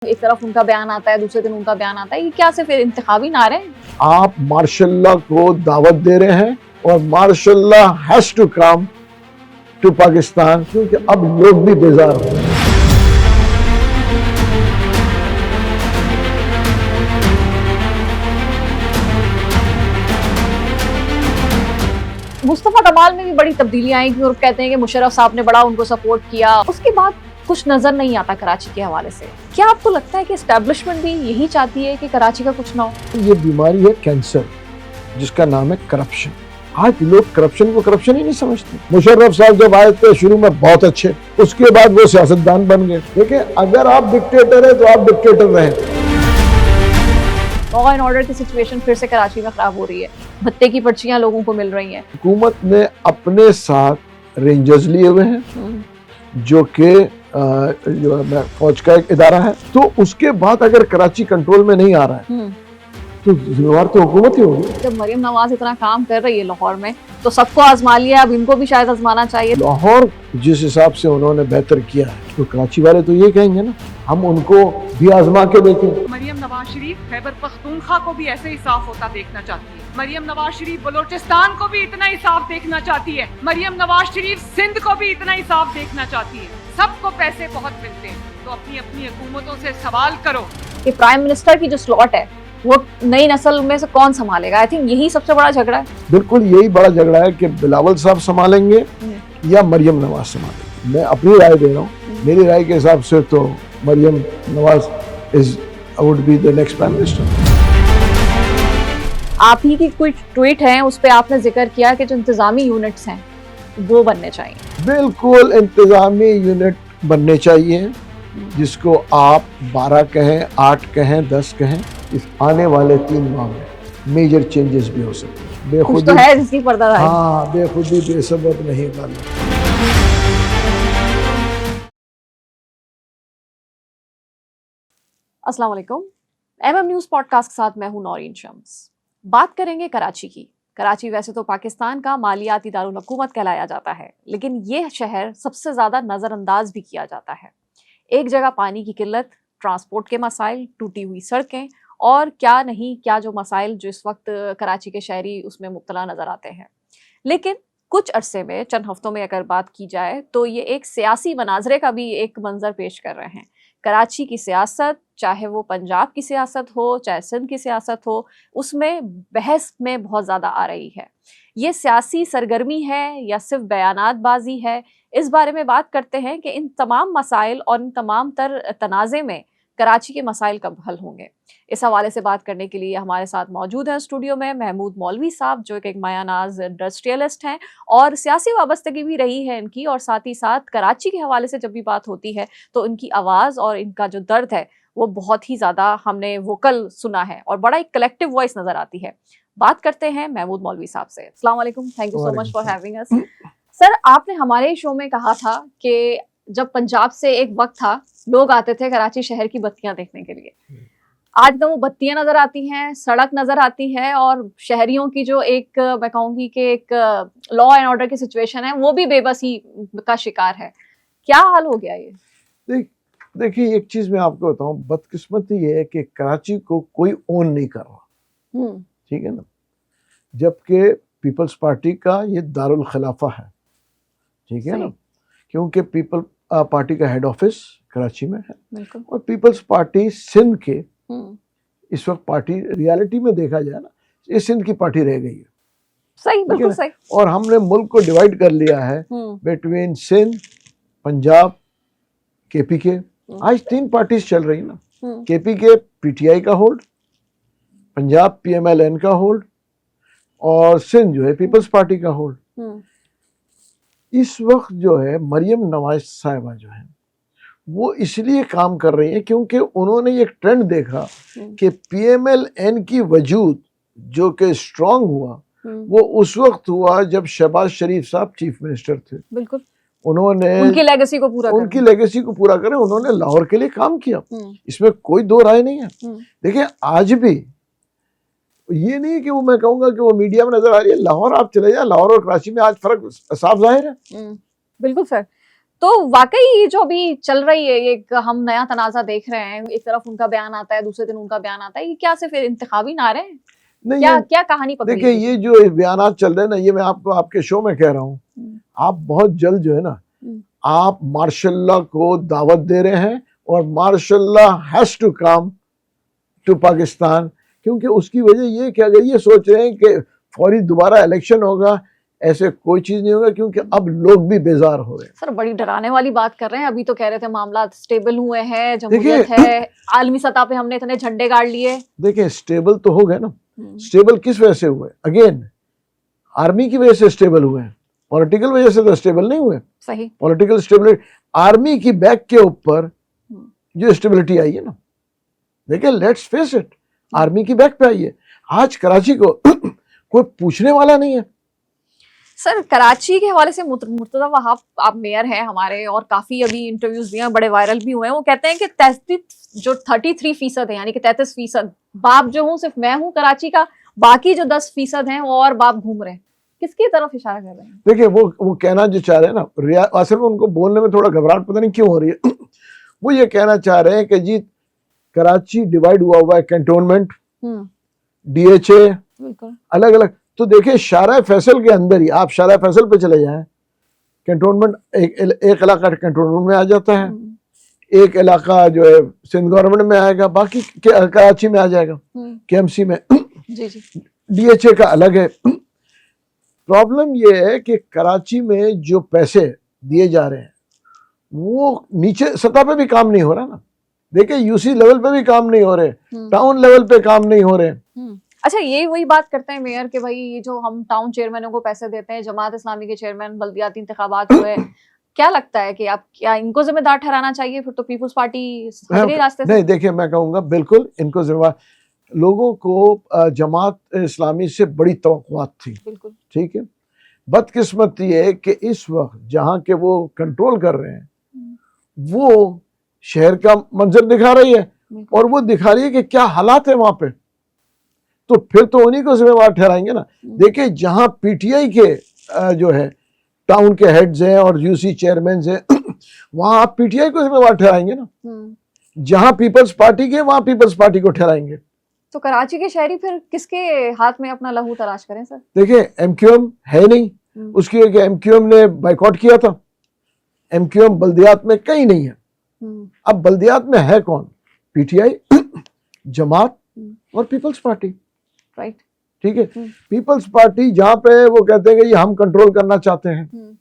एक तरफ उनका बयान आता है, दूसरे दिन उनका बयान आता है, ये क्या सिर्फ इंतखाबी नारे हैं? आप मार्शल लॉ को दावत दे रहे हैं और martial law has to come to Pakistan, क्योंकि अब लोग भी बेजार हो रहे हैं। मुस्तफा कमाल में भी बड़ी तब्दीलियां आई और कहते हैं कि मुशर्रफ साहब ने बड़ा उनको सपोर्ट किया, उसके बाद कुछ नजर नहीं आता कराची के हवाले से। क्या आपको लगता है कि एस्टैब्लिशमेंट भी यही चाहती है कि कराची का कुछ ना हो? ये बीमारी है कैंसर, जिसका नाम है करप्शन। आज लोग करप्शन को करप्शन ही नहीं समझते। मुशर्रफ साहब जब आए थे शुरू में बहुत अच्छे, उसके बाद वो सियासतदान बन गए। देखिए, अगर आप डिक्टेटर है तो आप डिक्टेटर रहे। लॉ एंड ऑर्डर की सिचुएशन फिर से कराची में खराब हो रही है, भत्ते की पर्चियां लोगों को मिल रही हैं। हुकूमत ने अपने साथ रेंजर्स लिए हुए हैं, जो कि जो फौज का एक इदारा है, तो उसके बाद अगर कराची कंट्रोल में नहीं आ रहा है तो जिम्मेवार तो हुकूमत ही होगी। जब मरियम नवाज इतना काम कर रही है लाहौर में, तो सबको आजमा लिया, अब इनको भी शायद आजमाना चाहिए। लाहौर जिस हिसाब से उन्होंने बेहतर किया है, तो कराची वाले तो ये कहेंगे ना, हम उनको भी आजमा के देखें। मरियम नवाज शरीफ खैबर पख्तूनख्वा को भी ऐसे ही साफ होता देखना चाहती है। मरियम नवाज शरीफ बलोचिस्तान को भी इतना ही साफ देखना चाहती है। मरियम नवाज शरीफ सिंध को भी इतना ही साफ देखना चाहती है। सबको पैसे बहुत मिलते हैं, तो अपनी अपनी हुकूमतों से सवाल करो कि प्राइम मिनिस्टर की जो स्लॉट है वो नई नस्ल में से कौन संभालेगा। आई थिंक यही सबसे बड़ा झगड़ा है। बिल्कुल यही बड़ा झगड़ा है कि बिलावल साहब संभालेंगे या मरियम नवाज संभालेंगे। मैं अपनी राय दे रहा हूँ, मेरी राय के हिसाब से तो Maryam Nawaz would be the next prime minister. आप ही की कोई ट्वीट है, उस पर आपने जिक्र किया कि जो इंतजामी यूनिट्स हैं वो बनने चाहिए। बिल्कुल इंतजामी यूनिट बनने चाहिए, जिसको आप 12 कहें, 8 कहें, 10 कहें। इस आने वाले 3 माह में मेजर चेंजेस भी हो सकते हैं। बेखुदी तो है जिसकी पर्दा है। हाँ, बेखुदी बेसबब नहीं करना। अस्सलाम वालेकुम, MM न्यूज़ पॉडकास्ट के साथ मैं हूं नौरीन शम्स। बात करेंगे कराची की। कराची वैसे तो पाकिस्तान का मालियाती दारुल हुकूमत कहलाया जाता है, लेकिन ये शहर सबसे ज़्यादा नज़रअंदाज भी किया जाता है। एक जगह पानी की किल्लत, ट्रांसपोर्ट के मसाइल, टूटी हुई सड़कें और क्या जो मसाइल जो इस वक्त कराची के शहरी उसमें मुब्तला नज़र आते हैं। लेकिन कुछ अरसे में, चंद हफ्तों में अगर बात की जाए, तो ये एक सियासी मनाजरे का भी एक मंजर पेश कर रहे हैं। कराची की सियासत, चाहे वो पंजाब की सियासत हो, चाहे सिंध की सियासत हो, उसमें बहस में बहुत ज़्यादा आ रही है। ये सियासी सरगर्मी है या सिर्फ बयानातबाजी है? इस बारे में बात करते हैं कि इन तमाम मसाइल और इन तमाम तर तनाज़े में कराची के मसाइल कब हल होंगे। इस हवाले से बात करने के लिए हमारे साथ मौजूद हैं स्टूडियो में महमूद मौलवी साहब, जो एक मायानाज इंडस्ट्रियलिस्ट हैं और सियासी वाबस्तगी भी रही है इनकी, और साथ ही साथ कराची के हवाले से जब भी बात होती है तो इनकी आवाज़ और इनका जो दर्द है वो बहुत ही ज़्यादा हमने वोकल सुना है और बड़ा एक कलेक्टिव वॉइस नज़र आती है। बात करते हैं महमूद मौलवी साहब से। अस्सलाम वालेकुम, thank you so much for having us. Sir, आपने हमारे शो में कहा था कि जब पंजाब से एक वक्त था, लोग आते थे कराची शहर की बत्तियां देखने के लिए। आज तो वो बत्तियां नजर आती हैं, सड़क नजर आती है, और शहरियों की जो एक, मैं कहूँगी कि एक लॉ एंड ऑर्डर की सिचुएशन है, वो भी बेबसी का शिकार है। क्या हाल हो गया ये? देखिए, एक चीज मैं आपको बताऊं, बदकिस्मती ये है कि कराची को कोई ओन नहीं कर रहा, ठीक है ना, जबकि पीपल्स पार्टी का ये दारुल खिलाफा है, ठीक है ना, क्योंकि पीपल पार्टी का हेड ऑफिस कराची में है और पीपल्स पार्टी सिंध के इस वक्त पार्टी रियलिटी में देखा जाए ना, ये सिंध की पार्टी रह गई है। सही, बिल्कुल सही। और हमने मुल्क को डिवाइड कर लिया है बिटवीन सिंध, पंजाब, KPK। आज 3 पार्टीज चल रही ना, KPK PTI का होल्ड, पंजाब PMLN का होल्ड और सिंध जो है पीपल्स पार्टी का होल्ड। इस वक्त जो है मरियम नवाज साहिबा जो है वो इसलिए काम कर रही है क्योंकि उन्होंने एक ट्रेंड देखा कि PMLN की वजूद जो कि स्ट्रांग हुआ, वो उस वक्त हुआ जब शहबाज शरीफ साहब चीफ मिनिस्टर थे। बिल्कुल, उन्होंने उनकी लेगेसी को पूरा करें, उन्होंने लाहौर के लिए काम किया, इसमें कोई दो राय नहीं है। देखिए, आज भी ये नहीं कि वो, मैं कहूँगा कि वो मीडिया में नजर आ रही है। लाहौर आप चले जाए, लाहौर और कराची में आज फर्क साफ जाहिर है। बिल्कुल सर। तो वाकई ये जो अभी चल रही है, एक हम नया तनाजा देख रहे हैं, एक तरफ उनका बयान आता है, दूसरे दिन उनका बयान आता है, ये क्या सिर्फ इंतखाबी नारे हैं? नहीं, क्या कहानी पकड़ी? देखिए, ये जो बयान चल रहे हैं ना, ये मैं आपको आपके शो में कह रहा हूँ, आप बहुत जल्द जो है ना, आप मार्शल लॉ को दावत दे रहे हैं, और martial law has to come to Pakistan, क्योंकि उसकी वजह ये कि अगर ये सोच रहे हैं कि फौरी दोबारा इलेक्शन होगा, ऐसे कोई चीज नहीं होगा, क्योंकि अब लोग भी बेजार हो रहे हैं। सर बड़ी डराने वाली बात कर रहे हैं। अभी तो कह रहे थे मामला स्टेबल हुए हैं, जमहूरियत है, आलमी सतह पे हमने इतने झंडे गाड़ लिए। देखिए, स्टेबल तो हो गए ना। स्टेबल किस वजह से हुए? अगेन, आर्मी की वजह से स्टेबल हुए हैं, पॉलिटिकल वजह से तो स्टेबल नहीं हुए। सही। पॉलिटिकल स्टेबिलिटी, आर्मी की बैक के ऊपर जो स्टेबिलिटी आई है ना, देखिए, लेट्स फेस इट, आर्मी की बैक पे आई है। आज कराची को कोई पूछने वाला नहीं है। सर कराची के हवाले से मुर्तजा वहाब, आप मेयर हैं हमारे, और काफी अभी इंटरव्यूज दिए हैं, बड़े वायरल भी हुए हैं। वो कहते हैं कि 33% है, यानी कि 33% बाप जो हूँ सिर्फ मैं हूँ कराची का, बाकी जो 10% हैं वो और बाप घूम रहे हैं। किसकी तरफ इशारा कर रहे हैं? देखिए, वो कहना जो चाह रहे हैं ना, असल में उनको बोलने में थोड़ा घबराहट पता नहीं क्यों हो रही है। वो ये कहना चाह रहे हैं कि जी, कराची डिवाइड हुआ है, कैंटोनमेंट, DHA, अलग अलग। तो देखिए, शारा फैसल के अंदर ही, आप शारा फैसल पे चले जाएं, कैंटोनमेंट एक इलाका कैंटोनमेंट में आ जाता है, एक इलाका जो है सिंध गवर्नमेंट में आएगा, बाकी कराची में आ जाएगा, KMC में। जी जी। DHA का अलग है। प्रॉब्लम ये है कि कराची में जो पैसे दिए जा रहे हैं वो नीचे सतह पे भी काम नहीं हो रहा ना। देखिए, UC लेवल पे भी काम नहीं हो रहे, टाउन लेवल पे काम नहीं हो रहे। अच्छा, ये वही बात करते हैं मेयर कि भाई ये जो हम टाउन चेयरमैनों को पैसे देते हैं, जमात इस्लामी के चेयरमैन, बल्दियाती इंतखाबात हुए, क्या लगता है कि आप क्या इनको जिम्मेदार ठहराना चाहिए? फिर तो पीपुल्स पार्टी रास्ते से। नहीं, देखिए, मैं कहूँगा बिल्कुल इनको जिम्मेदार। लोगों को जमात इस्लामी से बड़ी तवक्कुआत थी, बिल्कुल ठीक है। बदकिस्मत ये है कि इस वक्त जहाँ के वो कंट्रोल कर रहे हैं, वो शहर का मंजर दिखा रही है, और वो दिखा रही है कि क्या हालात है वहां पे, तो फिर तो उन्हीं को जिम्मेवार ठहराएंगे ना। देखिए, जहां PTI के जो है टाउन के हेड्स हैं और UC चेयरमैन हैं, वहां आप PTI को जिम्मेवार ठहराएंगे ना। जहां पीपल्स पार्टी के, वहां पीपल्स पार्टी को ठहराएंगे। तो कराची के शहरी फिर किसके हाथ में अपना लहू तलाश करें सर? देखिए, MQM है नहीं, उसकी MQM ने बाइकआउट किया था। MQM बल्दियात में कहीं नहीं है। अब बल्दियात में है कौन? PTI, जमात और पीपल्स पार्टी, राइट, ठीक है। पीपल्स पार्टी जहां पे वो कहते हैं कि ये हम कंट्रोल करना चाहते हैं,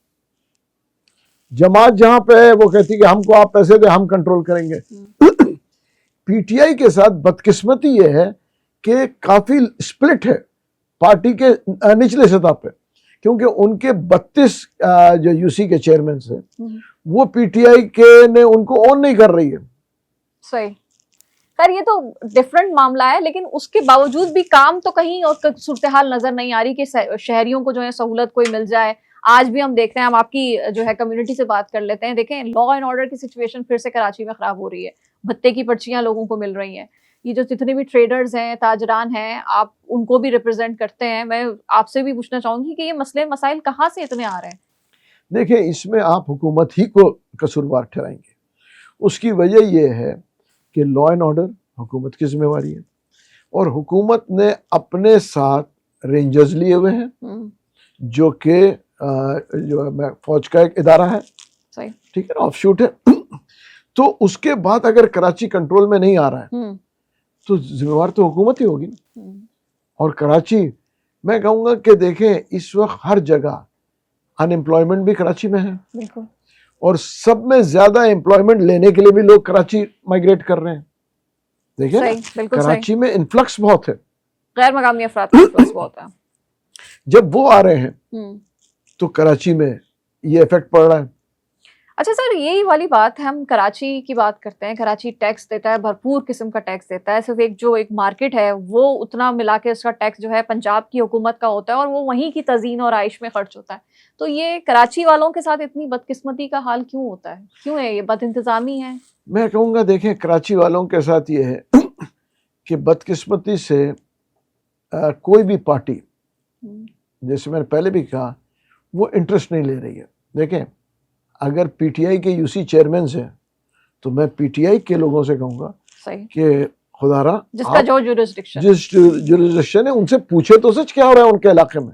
जमात जहां पे है वो कहती है कि हमको आप पैसे दे, हम कंट्रोल करेंगे। PTI के साथ बदकिस्मती ये है कि काफी स्प्लिट है पार्टी के निचले सतह पे, क्योंकि उनके 32 जो UC के चेयरमैन है वो PTI के ने उनको ऑन नहीं कर रही है। सही। खैर, ये तो डिफरेंट मामला है, लेकिन उसके बावजूद भी काम तो कहीं और सूरत हाल नजर नहीं आ रही कि शहरियों को जो है सहूलत कोई मिल जाए। आज भी हम देख रहे हैं, हम आपकी जो है कम्युनिटी से बात कर लेते हैं, देखें लॉ एंड ऑर्डर की सिचुएशन फिर से कराची में खराब हो रही है। भत्ते की पर्चियां लोगों को मिल रही हैं। ये जो जितने भी ट्रेडर्स हैं, ताजरान हैं, आप उनको भी रिप्रेजेंट करते हैं, मैं आपसे भी पूछना चाहूंगी कि ये मसले मसाइल कहाँ से इतने आ रहे हैं? देखिए, इसमें आप हुकूमत ही को कसूरवार ठहराएंगे। उसकी वजह यह है कि लॉ एंड ऑर्डर हुकूमत की जिम्मेवारी है, और हुकूमत ने अपने साथ रेंजर्स लिए हुए हैं जो कि जो फौज का एक इदारा है, सही, ठीक है ना, ऑफशूट है। तो उसके बाद अगर कराची कंट्रोल में नहीं आ रहा है तो जिम्मेवार तो हुकूमत ही होगी ना। और कराची, मैं कहूँगा कि देखें, इस वक्त हर जगह अनएम्प्लॉयमेंट भी कराची में है, बिल्कुल, और सब में ज्यादा एम्प्लॉयमेंट लेने के लिए भी लोग कराची माइग्रेट कर रहे हैं। देखिए, कराची में इन्फ्लक्स बहुत है, गैर मकामी अफराद का इन्फ्लक्स बहुत है। जब वो आ रहे हैं तो कराची में ये इफेक्ट पड़ रहा है। अच्छा सर, यही वाली बात है, हम कराची की बात करते हैं। कराची टैक्स देता है, भरपूर किस्म का टैक्स देता है। सिर्फ एक मार्केट है वो उतना मिला के उसका टैक्स जो है पंजाब की हुकूमत का होता है, और वो वहीं की तज़ीन और आइश में खर्च होता है। तो ये कराची वालों के साथ इतनी बदकिस्मती का हाल क्यों होता है? क्यों है ये बदइंतजामी है? मैं कहूँगा, देखें, कराची वालों के साथ ये है कि बदकिस्मती से कोई भी पार्टी, जैसे मैंने पहले भी कहा, वो इंटरेस्ट नहीं ले रही है। देखें, अगर पीटीआई के यूसी चेयरमैन से, तो मैं पीटीआई के लोगों से कहूंगा सही, कि खुदारा जिसका जो जुरिस्डिक्शन, जिस जुरिस्डिक्शन है उनसे पूछे तो सच क्या हो रहा है उनके इलाके में।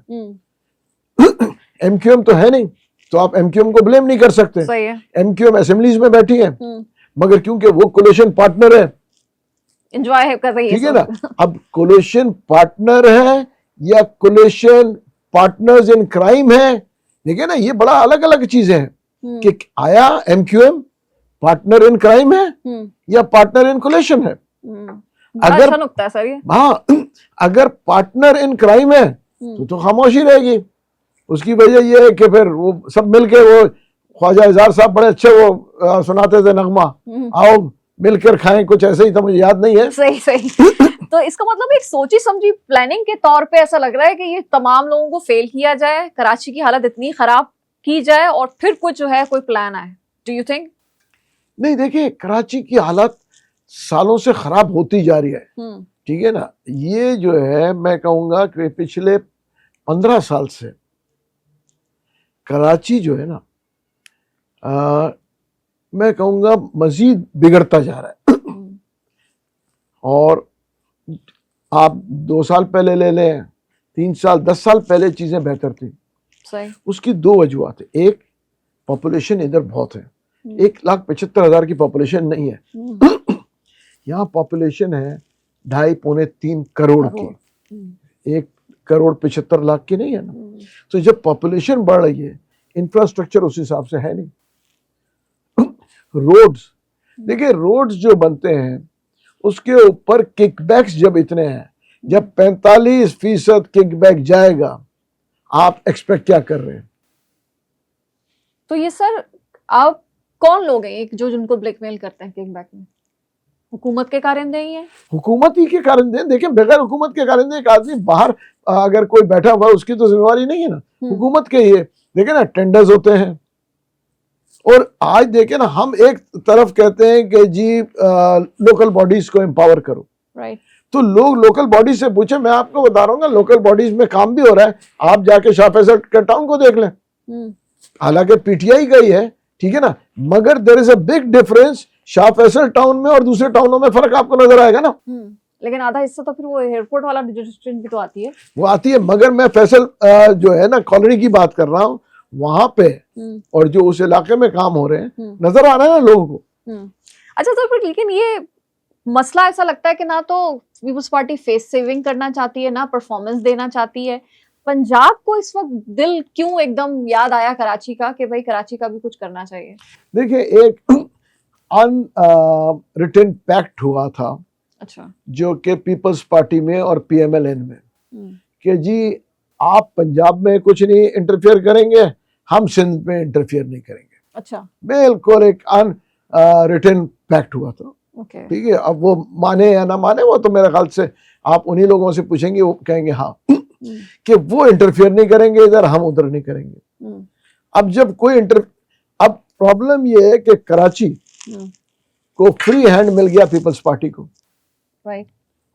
एमक्यूएम तो है नहीं, तो आप एमक्यूएम को ब्लेम नहीं कर सकते। सही है, एमक्यूएम असेंबलीज में बैठी है, मगर क्योंकि वो कोलिशन पार्टनर है, एंजॉय कर रही है, ठीक है ना। अब कोलिशन पार्टनर है या कोलिशन पार्टनर्स इन क्राइम है, देखिए ना, ये बड़ा अलग अलग चीजें हैं कि आया एमक्यूएम पार्टनर इन क्राइम है या पार्टनर इन कोलिशन है। अगर नुकता है सर ये, हाँ, अगर पार्टनर इन क्राइम है तो खामोशी रहेगी। उसकी वजह ये है कि फिर वो सब मिलके, वो ख्वाजा इजार साहब बड़े अच्छे वो सुनाते थे नगमा, आओ मिलकर खाएं, कुछ ऐसे ही था, मुझे याद नहीं है। सही सही। तो इसका मतलब एक सोची समझी प्लानिंग के तौर पे ऐसा लग रहा है कि ये तमाम लोगों को फेल किया जाए, कराची की हालत इतनी खराब की जाए और फिर कुछ जो है कोई प्लान आए। Do you think? नहीं, देखिए कराची की हालत सालों से खराब होती जा रही है, ठीक है ना। ये जो है मैं कहूंगा कि पिछले 15 साल से कराची जो है ना, मैं कहूंगा मजीद बिगड़ता जा रहा है। और आप 2 साल पहले ले लें, 3 साल, 10 साल पहले चीजें बेहतर थी। सही। उसकी 2 वजूहत है। एक, पॉपुलेशन इधर बहुत है, 1,75,000 की पॉपुलेशन नहीं है। यहाँ पॉपुलेशन है 2.5-3 करोड़ की, 1,75,00,000 की नहीं है ना। तो जब पॉपुलेशन बढ़ रही है, इंफ्रास्ट्रक्चर उस हिसाब से है नहीं। रोड्स, देखिए रोड्स जो बनते हैं उसके ऊपर किकबैक्स जब इतने हैं, जब 45% किकबैक जाएगा, आप एक्सपेक्ट क्या कर रहे हैं? तो ये सर आप कौन लोग हैं जो जिनको ब्लैकमेल करते हैं किकबैक में? हुकूमत के कारण दे ही है, हुकूमत ही के कारण दे। देखिए बगैर हुकूमत के कारण दे, एक आदमी बाहर अगर कोई बैठा हुआ उसकी तो जिम्मेवारी नहीं है ना, हुकूमत के ही है। देखिए ना, टेंडर्स होते हैं। और आज देखें ना, हम एक तरफ कहते हैं कि जी लोकल बॉडीज को एम्पावर करो, राइट। तो लोग लोकल बॉडीज से पूछे, मैं आपको बता रहा हूँ लोकल बॉडीज में काम भी हो रहा है। आप जाके शाह फैसल के टाउन को देख लें, हालांकि पीटीआई का ही है, ठीक है ना, मगर there is a big difference. Shah Faisal Town में और दूसरे टाउनों में फर्क आपको नजर आएगा ना। लेकिन आधा हिस्सा तो फिर वो एयरपोर्ट वाला रजिस्ट्रेशन भी तो आती है, वो आती है, मगर मैं फैसल जो है ना कॉलोनी की बात कर रहा हूँ, वहां पे और जो उस इलाके में काम हो रहे हैं नजर आ रहा है ना लोगों को। अच्छा, तो फिर लेकिन ये मसला ऐसा लगता है कि ना तो पीपल्स पार्टी फेस सेविंग करना चाहती है, ना परफॉर्मेंस देना चाहती है। पंजाब को इस वक्त दिल क्यों एकदम याद आया कराची का कि भाई कराची का भी कुछ करना चाहिए? देखिए, एक अनरिटन पैक्ट हुआ था, अच्छा, जो कि पीपल्स पार्टी में और पीएमएलएन में, कि जी आप पंजाब में कुछ नहीं इंटरफेयर करेंगे, हम सिंध में इंटरफेयर नहीं करेंगे। अच्छा, बिल्कुल एक अनरिटन पैक्ट हुआ था, ठीक है। अब वो माने या ना माने, वो तो मेरे ख्याल से आप उन्हीं लोगों से पूछेंगे, वो कहेंगे हाँ कि वो इंटरफेयर नहीं करेंगे इधर, हम उधर नहीं करेंगे। अब जब कोई अब प्रॉब्लम ये है कि कराची को फ्री हैंड मिल गया पीपल्स पार्टी को, राइट।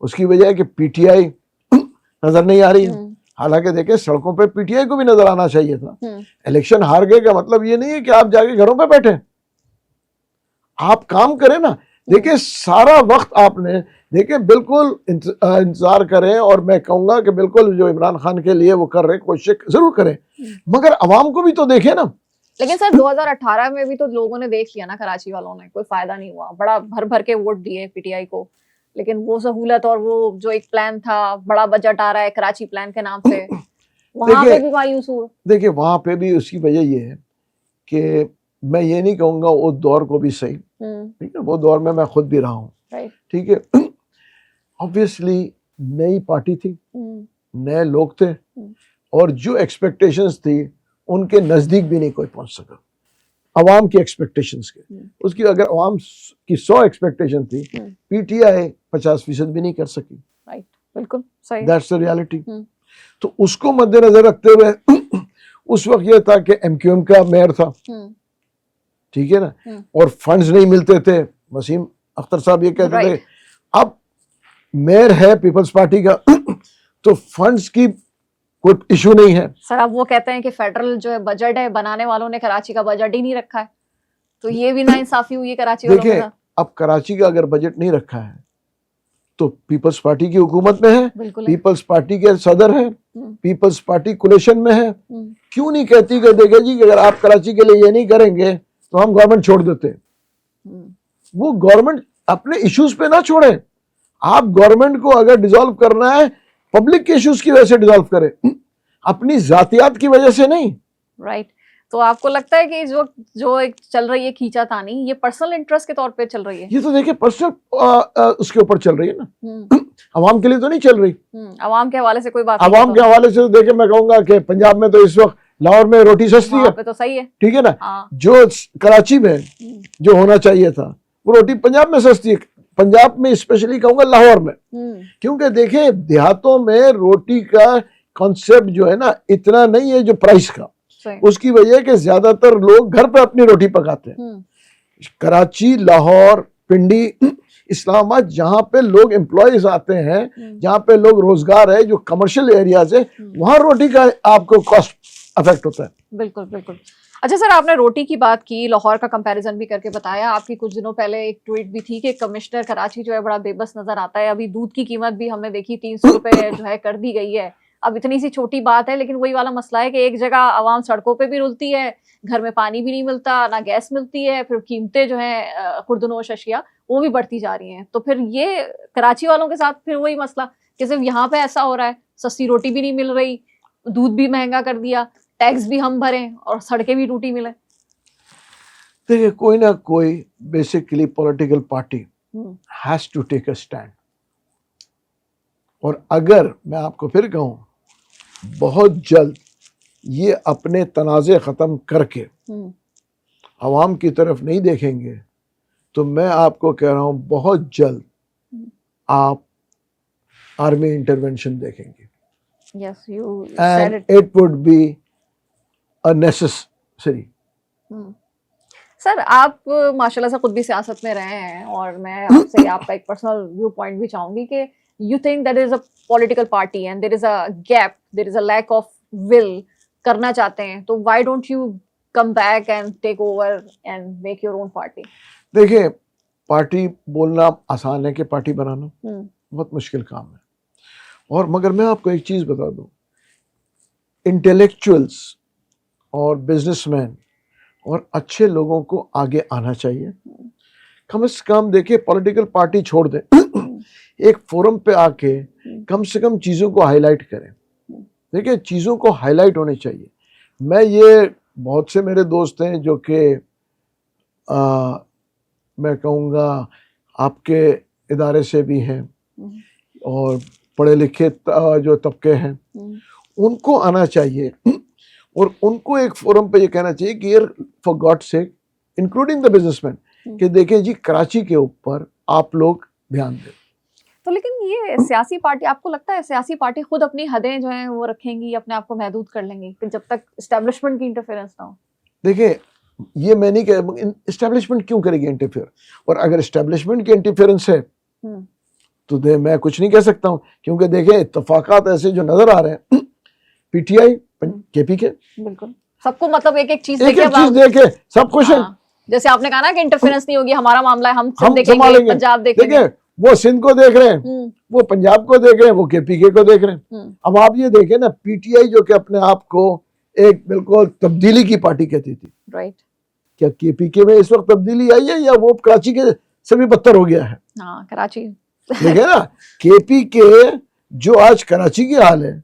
उसकी वजह है कि पीटीआई नजर नहीं आ रही है। हालांकि देखे सड़कों पे पीटीआई को भी नजर आना चाहिए था। इलेक्शन हार गए का मतलब ये नहीं है कि आप जाके घरों पे बैठे, आप काम करें ना। देखिए सारा वक्त आपने देखिए बिल्कुल इंतजार करें, और मैं कहूंगा कि बिल्कुल जो इमरान खान के लिए वो कर रहे कोशिश जरूर करें, मगर अवाम को भी तो देखे ना। लेकिन सर 2018 में भी तो लोगों ने देख लिया ना, कराची वालों ने, कोई फायदा नहीं हुआ। बड़ा भर भर के वोट दिए पीटीआई को, लेकिन वो सहूलत और वो जो एक प्लान था, बड़ा बजट आ रहा है कराची प्लान के नाम से, वहां पे भी मायूस हुआ। देखिए वहां पे भी उसकी वजह ये है कि मैं ये नहीं कहूंगा उस दौर को भी सही, ठीक है, वो दौर में मैं खुद भी रहा हूँ, ठीक है। ऑब्वियसली नई पार्टी थी, नए लोग थे, और जो एक्सपेक्टेशंस थी उनके नजदीक भी नहीं कोई पहुंच सका अवाम की एक्सपेक्टेशंस के। उसकी अगर अवाम की 100 एक्सपेक्टेशन थी, पीटीआई 50% भी नहीं कर सकी। राइट, बिल्कुल सही, दैट्स द रियलिटी। तो उसको मद्देनजर रखते हुए उस वक्त ये था कि एमक्यूएम का मेयर था, ठीक है ना, और फंड्स नहीं मिलते थे। वसीम अख्तर साहब ये कहते थे अब मेयर है पीपल्स पार्टी का तो फंड्स की कोई इशू नहीं है। सर अब वो कहते हैं कि फेडरल जो है बजट है, बनाने वालों ने कराची का बजट ही नहीं रखा है, तो ये भी नाइंसाफी हुई है कराची वालों के देखिए, साथ। अब कराची का अगर बजट नहीं रखा है तो पीपल्स पार्टी की हुकूमत में है, बिल्कुल है। पीपल्स पार्टी के सदर है, पीपल्स पार्टी कोलिशन में है, हम्म, क्यों नहीं कहती कि देखिए जी अगर आप कराची के लिए ये नहीं करेंगे तो हम गवर्नमेंट छोड़ देते हैं। हम्म, वो गवर्नमेंट अपने इश्यूज पे ना छोड़े। आप गवर्नमेंट को अगर डिसॉल्व करना है पब्लिक के इश्यूज की वजह से डिसॉल्व करे, अपनी जातियात की वजह से नहीं। राइट। तो आपको लगता है कि जो एक चल रही है खींचातानी, ये पर्सनल इंटरेस्ट के तौर पे चल रही है? ये तो देखिए पर्सनल उसके ऊपर चल रही है ना, अवाम के लिए तो नहीं चल रही। अवाम के हवाले से कोई बात अवाम के हवाले से तो देखिए मैं कहूंगा कि पंजाब में तो इस वक्त लाहौर में रोटी सस्ती है, पे तो सही है, ठीक है ना। हाँ। जो कराची में जो होना चाहिए था वो रोटी पंजाब में सस्ती है, पंजाब में स्पेशली कहूंगा लाहौर में, क्योंकि देखें देहातों में रोटी का कॉन्सेप्ट जो है ना इतना नहीं है जो प्राइस का, उसकी वजह है कि ज्यादातर लोग घर पे अपनी रोटी पकाते हैं। कराची, लाहौर, पिंडी, इस्लामाबाद जहाँ पे लोग एम्प्लॉयज आते हैं, जहाँ पे लोग रोजगार है, जो कमर्शियल एरियाज है, वहां रोटी का आपको कॉस्ट अफेक्ट होता है। बिल्कुल बिल्कुल। अच्छा सर, आपने रोटी की बात की, लाहौर का कंपैरिजन भी करके बताया। आपकी कुछ दिनों पहले एक ट्वीट भी थी कि कमिश्नर कराची जो है बड़ा बेबस नजर आता है। अभी दूध की कीमत भी हमने देखी 300 रुपए जो है कर दी गई है। अब इतनी सी छोटी बात है, लेकिन वही वाला मसला है कि एक जगह आवाम सड़कों पे भी रुलती है, घर में पानी भी नहीं मिलता, ना गैस मिलती है, फिर कीमतें जो है खुर्दनोश अशिया वो भी बढ़ती जा रही हैं। तो फिर ये कराची वालों के साथ फिर वही मसला कि सिर्फ यहाँ पे ऐसा हो रहा है, सस्ती रोटी भी नहीं मिल रही, दूध भी महंगा कर दिया, टैक्स भी हम भरें और सड़कें भी टूटी मिले। देखिए कोई ना कोई basically political party has to take a stand, और अगर मैं आपको फिर कहूं बहुत जल्द ये अपने तनाज़े ख़त्म करके अवाम की तरफ नहीं देखेंगे तो मैं आपको कह रहा हूं बहुत जल्द आप आर्मी इंटरवेंशन देखेंगे। Yes, you and said it. it would be a necessary. Sir आप माशाल्लाह से खुद भी सियासत में रहे हैं, और मैं आपसे आपका एक पर्सनल व्यू पॉइंट भी चाहूंगी कि you think that is a political party and there is a gap, there is a lack of will, करना चाहते हैं तो why don't you come back and take over and make your own party? देखिए party बोलना आसान है कि party बनाना बहुत मुश्किल काम है। और मगर मैं आपको एक चीज बता दूं, इंटेलेक्चुअल्स और बिजनेसमैन और अच्छे लोगों को आगे आना चाहिए। कम से कम देखिए पॉलिटिकल पार्टी छोड़ दें, एक फोरम पे आके कम से कम चीज़ों को हाईलाइट करें। देखिए चीज़ों को हाईलाइट होनी चाहिए। मैं ये बहुत से मेरे दोस्त हैं जो कि मैं कहूँगा आपके इदारे से भी हैं और पढ़े लिखे जो तबके हैं, उनको आना चाहिए और उनको एक फोरम पे ये कहना चाहिए कि यार for God sake including the businessman कि देखें जी कराची के ऊपर आप लोग ध्यान दें। तो लेकिन ये सियासी पार्टी, आपको लगता है सियासी पार्टी खुद अपनी हदें जो हैं वो रखेंगी, अपने आप को महदूद कर लेंगी कि जब तक एस्टेब्लिशमेंट की इंटरफेरेंस ना हो? देखिए ये मैं नहीं कह, एस्टेब्लिशमेंट क्यों करेगी इंटरफेयर, और अगर एस्टेब्लिशमेंट की इंटरफेरेंस है तो मैं कुछ नहीं कह सकता हूँ, क्योंकि देखें इत्तफाकात ऐसे जो नजर आ रहे हैं पीटीआई केपीके, बिल्कुल सबको मतलब एक एक चीज देखे सब खुश है। जैसे आपने कहा ना कि इंटरफेरेंस नहीं होगी, हमारा मामला है, हम देखेंगे, पंजाब देखेंगे। वो सिंध को देख रहे हैं, वो पंजाब को देख रहे हैं, वो केपीके को देख रहे हैं। अब आप ये देखें ना, पीटीआई जो कि अपने आप को एक बिल्कुल तब्दीली की पार्टी कहती थी, राइट, क्या केपीके में इस वक्त तब्दीली आई है या वो कराची के से भी बदतर हो गया है? हाँ कराची देखे ना, केपीके जो आज कराची की हाल है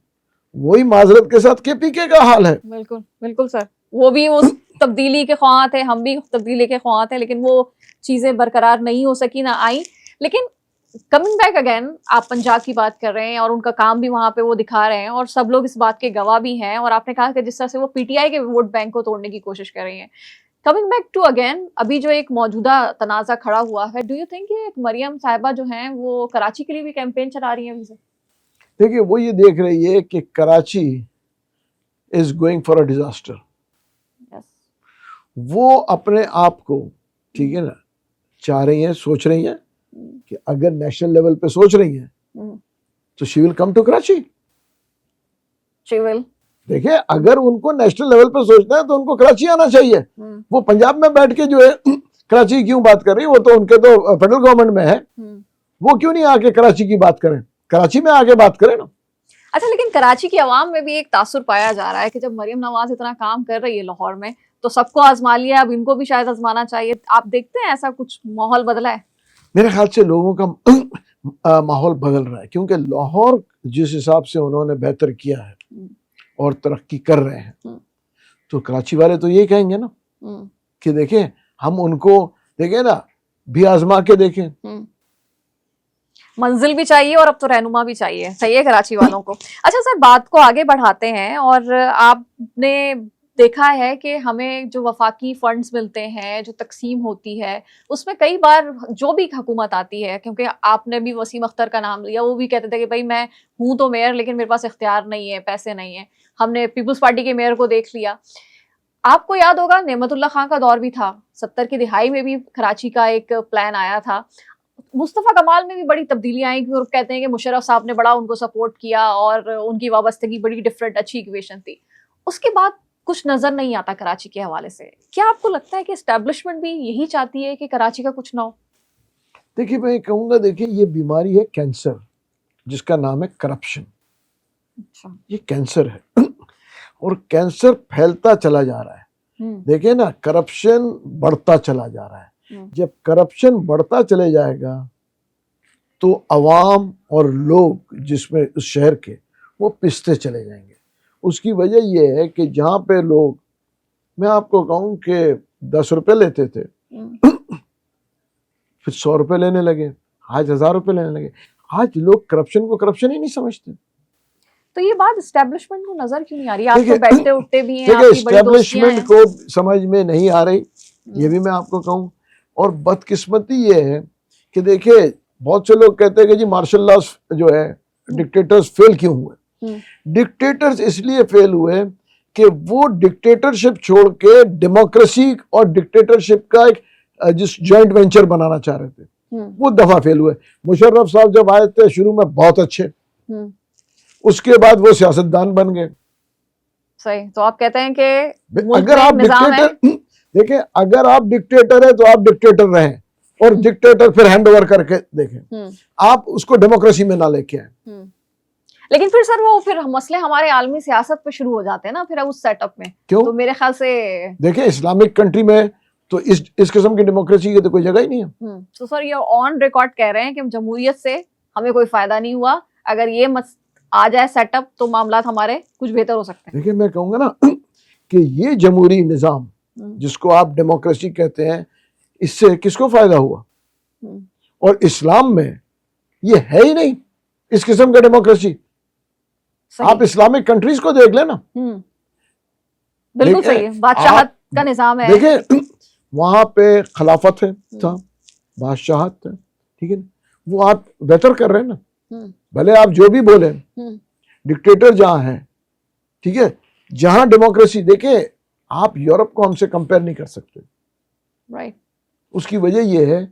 वही माजरत के साथ केपीके का हाल है। बिल्कुल बिल्कुल सर, वो भी उस तब्दीली के ख्वाह थे, हम भी तब्दीली के ख्वाह थे, लेकिन वो चीजें बरकरार नहीं हो सकी, ना आई। लेकिन कमिंग बैक अगेन, आप पंजाब की बात कर रहे हैं और उनका काम भी वहां पे वो दिखा रहे हैं और सब लोग इस बात के गवाह भी हैं, और आपने कहा कि जिस तरह से वो पीटीआई के वोट बैंक को तोड़ने की कोशिश कर रही हैं। कमिंग बैक टू अगेन, अभी जो एक मौजूदा तनाज़ा खड़ा हुआ है, डू यू थिंक ये मरियम साहिबा जो हैं वो कराची के लिए भी कैंपेन चला रही हैं अभी से? देखिए वो ये देख रही है कि Karachi is going for a disaster. वो अपने आप को, ठीक है ना, चाह रही हैं, सोच रही हैं कि अगर नेशनल लेवल पे सोच रही हैं तो she will come to Karachi, she will. देखिए, अगर उनको नेशनल लेवल पे सोचना है तो उनको कराची आना चाहिए। वो पंजाब में बैठ के जो है कराची की क्यों बात कर रही है, वो तो उनके तो फेडरल गवर्नमेंट में है, वो क्यों नहीं आके कराची की बात करें, कराची में आके बात करें ना। अच्छा, लेकिन कराची की आवाम में भी एक तासुर पाया जा रहा है कि जब मरियम नवाज इतना काम कर रही है लाहौर में तो सबको आजमा लिया, अब इनको भी शायद आजमाना चाहिए। आप देखते हैं ऐसा कुछ माहौल बदला है? मेरे ख्याल से लोगों का माहौल बदल रहा है, क्योंकि लाहौर जिस हिसाब से उन्होंने बेहतर किया है और तरक्की कर रहे हैं, तो कराची वाले तो यही कहेंगे ना कि देखें, हम उनको देखें ना, भी आजमा के देखें। मंजिल भी चाहिए और अब तो रहनुमा भी चाहिए, सही है कराची वालों को। अच्छा सर, बात को आगे बढ़ाते हैं, और आपने देखा है कि हमें जो वफाकी फंड्स मिलते हैं, जो तकसीम होती है, उसमें कई बार जो भी हुकूमत आती है, क्योंकि आपने भी वसीम अख्तर का नाम लिया, वो भी कहते थे कि भाई मैं हूँ तो मेयर, लेकिन मेरे पास इख्तियार नहीं है, पैसे नहीं है। हमने पीपल्स पार्टी के मेयर को देख लिया। आपको याद होगा नेमतुल्लाह खान का दौर भी था, 70 की दिहाई में भी कराची का एक प्लान आया था। मुस्तफ़ा कमाल में भी बड़ी तब्दीलियां आई, और कहते हैं कि मुशर्रफ साहब ने बड़ा उनको सपोर्ट किया और उनकी वाबस्तगी बड़ी डिफरेंट अच्छी इक्वेशन थी। उसके बाद कुछ नजर नहीं आता कराची के हवाले से। क्या आपको लगता है कि एस्टेब्लिशमेंट भी यही चाहती है कि कराची का कुछ ना हो? देखिए, मैं कहूँगा, देखिए ये बीमारी है कैंसर, जिसका नाम है करप्शन। अच्छा। ये कैंसर है और कैंसर फैलता चला जा रहा है। देखिए ना, करप्शन बढ़ता चला जा रहा है। जब करप्शन बढ़ता चले जाएगा तो अवाम और लोग जिसमें उस शहर के, वो पिसते चले जाएंगे। उसकी वजह यह है कि जहाँ पे लोग, मैं आपको कहूँ कि 10 रुपए लेते थे फिर 100 रुपए लेने लगे, आज 1000 रुपए लेने लगे। आज लोग करप्शन को करप्शन ही नहीं समझते। तो ये बात एस्टेब्लिशमेंट को नजर क्यों नहीं आ रही? आप तो बैठते उठते भी हैं, आपकी बड़ी दोस्तियां हैं। एस्टेब्लिशमेंट को समझ में नहीं आ रही, ये भी मैं आपको कहूँ। और बदकिस्मती ये है कि देखिए, बहुत से लोग कहते हैं कि जी मार्शल लॉ जो है, डिक्टेटर्स फेल क्यों हुए? डिक्टेटर्स इसलिए फेल हुए कि वो डिक्टेटरशिप छोड़ के डेमोक्रेसी और डिक्टेटरशिप का एक जिस जॉइंट वेंचर बनाना चाह रहे थे, वो दफा फेल हुए। मुशर्रफ साहब जब आए थे शुरू में बहुत अच्छे, उसके बाद वो सियासतदान बन गए। सही। तो आप कहते हैं कि अगर आप डिक्टेटर, देखिए, अगर आप डिक्टेटर है तो आप डिक्टेटर रहें, और डिक्टेटर फिर हैंड ओवर करके देखें, आप उसको डेमोक्रेसी में ना लेके आए। लेकिन फिर सर वो फिर मसले हमारे आलमी सियासत पे शुरू हो जाते हैं ना फिर उस सेटअप में। क्यों? तो मेरे ख्याल से देखिए, इस्लामिक कंट्री में तो इस किस्म की डेमोक्रेसी की तो कोई जगह ही नहीं है। तो सर ये ऑन रिकॉर्ड कह रहे हैं कि जमहूरियत से हमें कोई फायदा नहीं हुआ, अगर ये आ जाए सेटअप तो मामला हमारे कुछ बेहतर हो सकते हैं। देखिए, मैं कहूँगा ना कि ये जमहूरी निज़ाम जिसको आप डेमोक्रेसी कहते हैं, इससे किसको फायदा हुआ? और इस्लाम में ये है ही नहीं इस किस्म का डेमोक्रेसी। आप इस्लामिक कंट्रीज को देख लेना। बिल्कुल सही है, बादशाहत का निजाम है। देखिए, वहां पे खिलाफत है था, बादशाहत है, ठीक है, वो आप बेहतर कर रहे हैं ना। भले आप जो भी बोले, डिक्टेटर जहां है, ठीक है, जहां डेमोक्रेसी, देखिए आप यूरोप को हमसे कंपेयर नहीं कर सकते। राइट। उसकी वजह यह है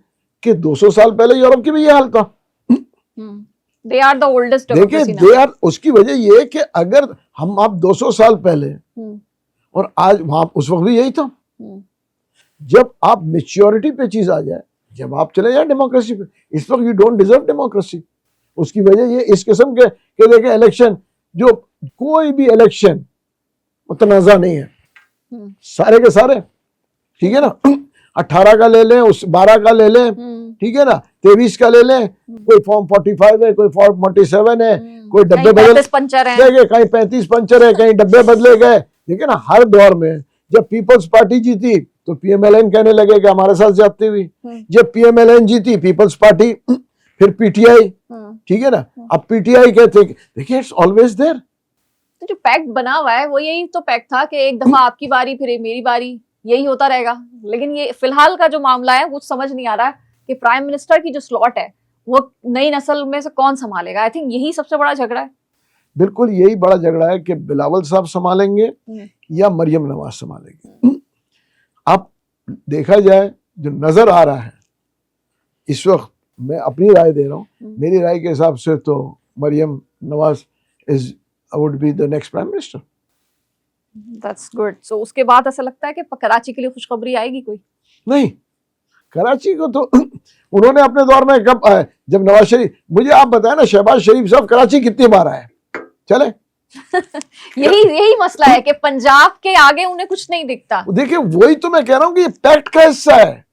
कि 200 साल पहले यूरोप की भी ये हाल था। They are the oldest democracy now. देखिए, उसकी वजह यह है कि अगर हम आप 200 साल पहले और आज वहां उस वक्त भी यही था। जब आप मेच्योरिटी पे चीज आ जाए, जब आप चले जाए डेमोक्रेसी पे, इस वक्त यू डोंट डिजर्व डेमोक्रेसी। उसकी वजह ये इस किस्म के देखिए, इलेक्शन, जो कोई भी इलेक्शन मुतनाज़ा नहीं है, सारे के सारे, ठीक है ना, 18 का ले लें, उस 12 का ले लें, ठीक है ना, 23 का ले लें, कोई फॉर्म 45 है, कोई फॉर्म 47 है, कोई डब्बे बदल पंचर है, देखिए कहीं 35 पंचर है, कहीं डब्बे बदले गए। देखिए ना, हर दौर में जब पीपल्स पार्टी जीती तो पीएमएलएन कहने लगे कि हमारे साथ जाती हुई, जब पीएमएलएन जीती पीपल्स पार्टी, फिर पीटीआई, ठीक है ना, अब पीटीआई कहते, देखिए इट्स ऑलवेज देयर। तो जो पैक्ट बना हुआ है वो यही तो पैक्ट था कि एक दफा आपकी बारी फिर मेरी बारी, यही होता रहेगा। लेकिन ये फिलहाल का जो मामला है वो समझ नहीं आ रहा कि प्राइम मिनिस्टर की जो स्लॉट है वो नई नस्ल में से कौन संभालेगा। आई थिंक यही सबसे बड़ा झगड़ा है। बिल्कुल यही बड़ा झगड़ा है कि बिलावल साहब संभालेंगे या मरियम नवाज संभालेंगे। अब देखा जाए, जो नजर आ रहा है इस वक्त, मैं अपनी राय दे रहा हूँ, मेरी राय के हिसाब से तो Maryam Nawaz is would be the next prime minister. That's good. So उसके बाद ऐसा लगता है कि कराची के लिए खुशखबरी आएगी कोई? नहीं, कराची को तो उन्होंने अपने दौर में कब जब नवाज शरीफ, मुझे आप बताएं ना, शहबाज शरीफ साहब कराची कितनी बार आए? चले यही मसला है कि पंजाब के आगे उन्हें कुछ नहीं दिखता। देखिए वही तो मैं कह रहा हूं कि ये पैक्ट का हिस्सा है।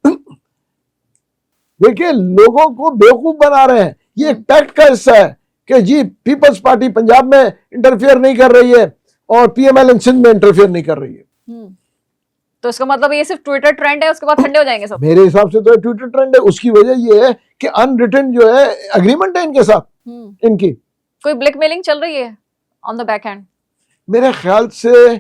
देखिए लोगों को बेवकूफ बना रहे हैं, ये एक पैक्ट का हिस्सा है कि जी पीपल्स पार्टी पंजाब में इंटरफेयर नहीं कर रही है और पीएमएल सिंध में इंटरफेयर नहीं कर रही है। तो इसका मतलब ये सिर्फ ट्विटर ट्रेंड है, उसके बाद ठंडे हो जाएंगे सब? मेरे हिसाब से तो ट्विटर ट्रेंड है। उसकी वजह ये है कि अनरिटन जो है एग्रीमेंट है इनके साथ। इनकी कोई ब्लैकमेलिंग चल रही है ऑन द बैक हैंड? मेरे ख्याल से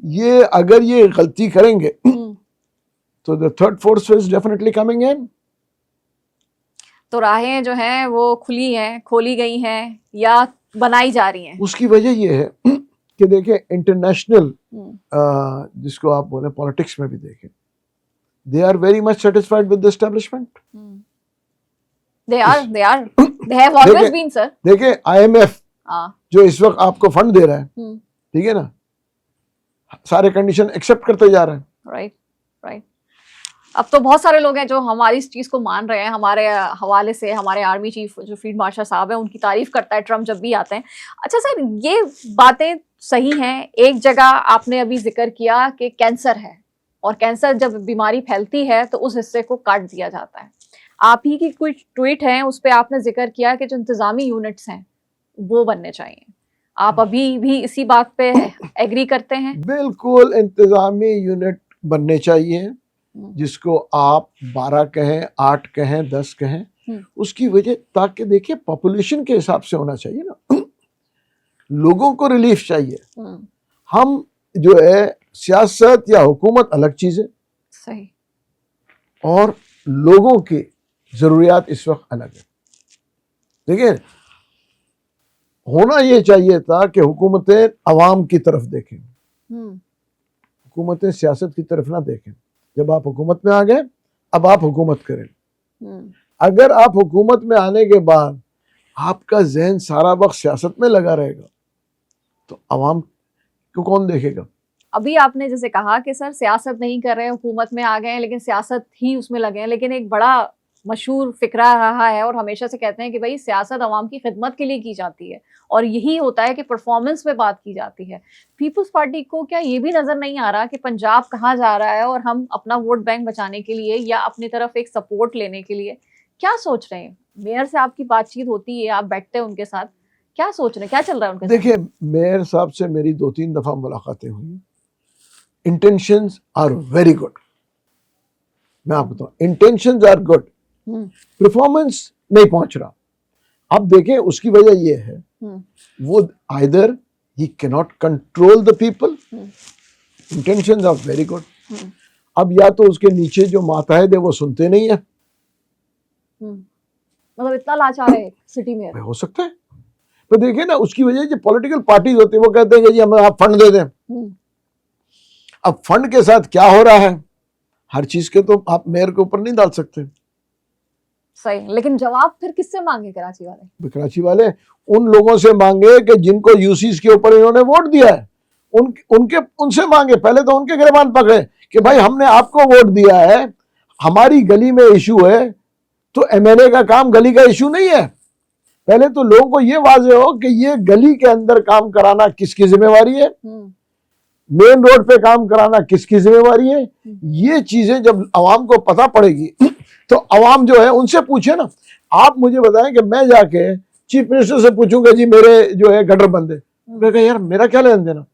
ये अगर ये गलती करेंगे तो the third force is definitely coming in. तो राहें जो हैं वो खुली हैं, खोली गई हैं या बनाई जा रही हैं? उसकी वजह ये है कि देखिए इंटरनेशनल जिसको आप बोले पॉलिटिक्स में भी देखें, they are very much satisfied with the establishment. They have always been sir. देखिए आईएमएफ जो इस वक्त आपको फंड दे रहा है, ठीक है ना, सारे कंडीशन एक्सेप्ट करते जा रहे हैं। राइट। अब तो बहुत सारे लोग हैं जो हमारी इस चीज को मान रहे हैं। हमारे हवाले से हमारे आर्मी चीफ जो फील्ड मार्शल साहब है, उनकी तारीफ करता है ट्रम्प जब भी आते हैं। अच्छा सर, ये बातें सही हैं। एक जगह आपने अभी जिक्र किया कि कैंसर है और कैंसर जब बीमारी फैलती है तो उस हिस्से को काट दिया जाता है। आप ही की कुछ ट्वीट हैं, उस पर आपने जिक्र किया कि जो इंतजामी यूनिट्स हैं वो बनने चाहिए। आप अभी भी इसी बात पे एग्री करते हैं? बिल्कुल, इंतजामी यूनिट बनने चाहिए, जिसको आप 12 कहें, 8 कहें, 10 कहें। उसकी वजह, ताकि देखिए पॉपुलेशन के हिसाब से होना चाहिए ना। लोगों को रिलीफ चाहिए। हम जो है सियासत या हुकूमत अलग चीज है, सही, और लोगों की जरूरियात इस वक्त अलग है। देखिए होना ये चाहिए था कि हुकूमतें अवाम की तरफ देखें, हुकूमतें सियासत की तरफ ना देखें। जब आप हुकूमत में आ गए, अब आप हुकूमत करें। अगर आप हुकूमत में आने के बाद आपका जहन सारा वक्त सियासत में लगा रहेगा तो अवाम को कौन देखेगा? अभी आपने जैसे कहा कि सर सियासत नहीं कर रहे हैं, हुकूमत में आ गए हैं, लेकिन सियासत ही उसमें लगे हैं। लेकिन एक बड़ा मशहूर फिक्रा रहा है और हमेशा से कहते हैं कि भाई सियासत अवाम की खिदमत के लिए की जाती है, और यही होता है कि परफॉर्मेंस पे बात की जाती है। पीपल्स पार्टी को क्या ये भी नजर नहीं आ रहा कि पंजाब कहाँ जा रहा है, और हम अपना वोट बैंक बचाने के लिए या अपनी तरफ एक सपोर्ट लेने के लिए क्या सोच रहे हैं? मेयर से आपकी बातचीत होती है, आप बैठते हैं उनके साथ, क्या सोच रहे हैं, क्या चल रहा है उनके साथ? देखिए मेयर साहब से मेरी 2-3 दफा मुलाकातें हुई। इंटेंशंस आर वेरी गुड, मैं आपको बताऊं, इंटेंशंस आर गुड, परफॉर्मेंस नहीं पहुंच रहा। अब देखें उसकी वजह यह है वो either he can not control the people, intentions are very good, अब या तो उसके नीचे जो मातहत है वो सुनते नहीं है। मतलब इतना लाचार है सिटी में? हो सकता है, पर देखिए ना उसकी वजह जो पॉलिटिकल पार्टीज होती है वो कहते हैं कि जी हमें आप फंड दे दें। अब फंड के साथ क्या हो रहा है, हर चीज के तो आप मेयर के ऊपर नहीं डाल सकते। सही, लेकिन जवाब फिर किससे मांगे कराची वाले? कराची वाले उन लोगों से मांगे कि जिनको यूसीस के ऊपर इन्होंने वोट दिया है, उनसे मांगे। पहले तो उनके गिरबान पकड़े कि भाई हमने आपको वोट दिया है, हमारी गली में इशू है, तो एमएनए का काम गली का इशू नहीं है। पहले तो लोगों को ये वाजे हो कि ये गली के अंदर काम कराना किसकी जिम्मेवारी है, मेन रोड पे काम कराना किसकी जिम्मेवारी है। ये चीजें जब अवाम को पता पड़ेगी तो अवाम जो है उनसे पूछे ना। आप मुझे बताएं कि मैं जाके चीफ मिनिस्टर से पूछूंगा जी मेरे जो है गटर बंद है, मैं कहा यार मेरा क्या लेना देना।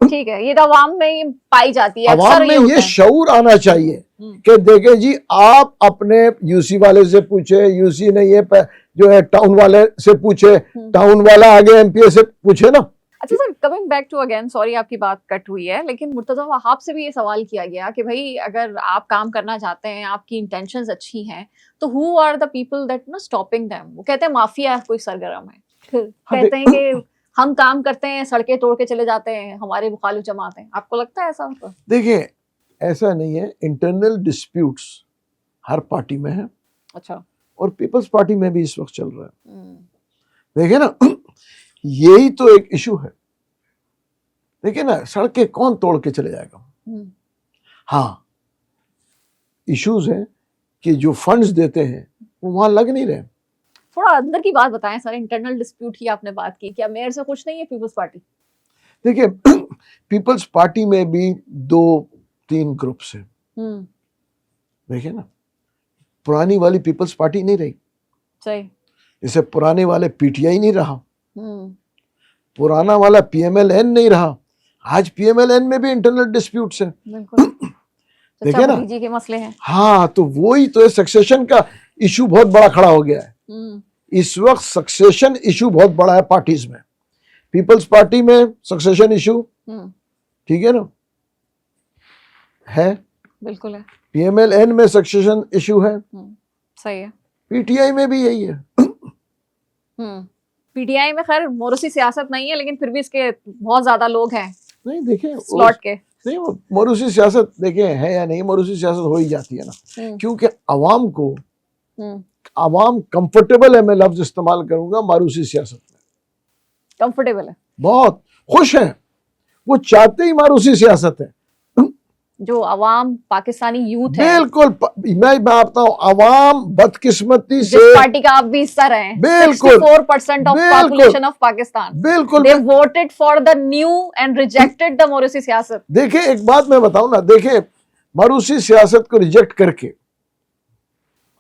ठीक है, ये तो अवाम में पाई जाती है, अवाम में ये शऊर आना चाहिए कि देखे जी आप अपने यूसी वाले से पूछे, यूसी नहीं है जो है टाउन वाले से पूछे, टाउन वाला आगे एमपीए से पूछे ना। अच्छा sir, coming back to again, sorry आपकी बात कट हुई है, लेकिन मुर्तजा वहाब से भी ये सवाल किया गया कि भाई अगर आप काम करना चाहते हैं, आपकी इंटेंशंस अच्छी हैं, तो who are the people that no stopping them? वो कहते हैं माफिया कोई सरगर्म है, फिर कहते हैं कि हम काम करते हैं, सड़कें तोड़ के चले जाते हैं, हमारे मुखालिफ जमात हैं। आपको लगता है ऐसा होता? देखिए ऐसा नहीं है, इंटरनल डिस्प्यूट्स हर पार्टी में है। अच्छा, और पीपल्स पार्टी में भी इस वक्त चल रहा है। देखिए ना यही तो एक इशू है। देखिए ना, सड़कें कौन तोड़ के चले जाएगा। हाँ, इश्यूज हैं कि जो फंड्स देते हैं वो वहां लग नहीं रहे। थोड़ा अंदर की बात बताएं सर, इंटरनल डिस्प्यूट की आपने बात की, क्या मेयर से खुश नहीं है पीपल्स पार्टी? देखिए, पीपल्स पार्टी में भी 2-3 ग्रुप्स हैं। देखिए ना, पुरानी वाली पीपल्स पार्टी नहीं रही, सही, जैसे पुराने वाले पीटीआई नहीं रहा, पुराना वाला पीएमएलएन नहीं रहा। आज पीएमएलएन में भी इंटरनल डिस्प्यूट्स हैं। बिल्कुल। देखिए ना, जी के मसले हैं। हाँ, तो वही तो सक्सेशन का इशू बहुत बड़ा खड़ा हो गया है। इस वक्त सक्सेशन इशू बहुत बड़ा है पार्टीज में। पीपल्स पार्टी में सक्सेशन इशू, ठीक है ना, है, बिल्कुल है। पीएमएलएन में सक्सेशन इशू है, सही है। पीटीआई में भी यही है। पीटीआई में खैर मोरूसी सियासत नहीं है, लेकिन फिर भी इसके बहुत ज्यादा लोग हैं नहीं, देखें स्लॉट के। नहीं, वो मोरूसी सियासत देखें है या नहीं, मोरूसी सियासत हो ही जाती है ना, क्योंकि अवाम को, अवाम कंफर्टेबल है, मैं लफ्ज इस्तेमाल करूंगा, मारूसी सियासत में कंफर्टेबल है, बहुत खुश है, वो चाहते ही मारूसी सियासत है। जो अवाम पाकिस्तानी यूथ है, बिल्कुल, मैं बताता हूँ, अवाम बदकिस्मती से, जिस पार्टी का आप भी हिस्सा रहे हैं, बिल्कुल 64% ऑफ पॉपुलेशन ऑफ पाकिस्तान, बिल्कुल, they voted for the new and rejected the मोरूसी सियासत। देखिए, एक बात मैं बताऊं ना, देखिए, मारूसी सियासत को रिजेक्ट करके,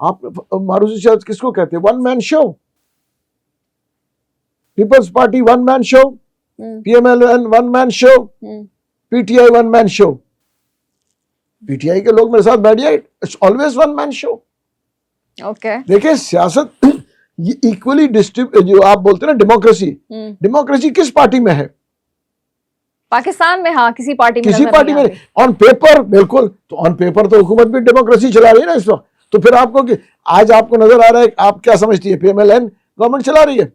आप मारूसी सियासत किसको कहते हैं? One man show. Peoples Party one man show, PMLN one man show, PTI one man show. PTI के लोग मेरे साथ बैठ जाए, it's always one man show. Okay, देखिए, सियासत इक्वली डिस्ट्रीब्यूट, जो आप बोलते हैं ना डेमोक्रेसी, डेमोक्रेसी किस पार्टी में है? पाकिस्तान में हाँ, किसी पार्टी में, किसी पार्टी में। ऑन पेपर बिल्कुल, तो ऑन पेपर तो हुकूमत भी डेमोक्रेसी चला रही है ना इस वक्त। तो फिर आपको कि आज आपको नजर आ रहा है, आप क्या समझती है, पीएमएलएन गवर्नमेंट चला रही है?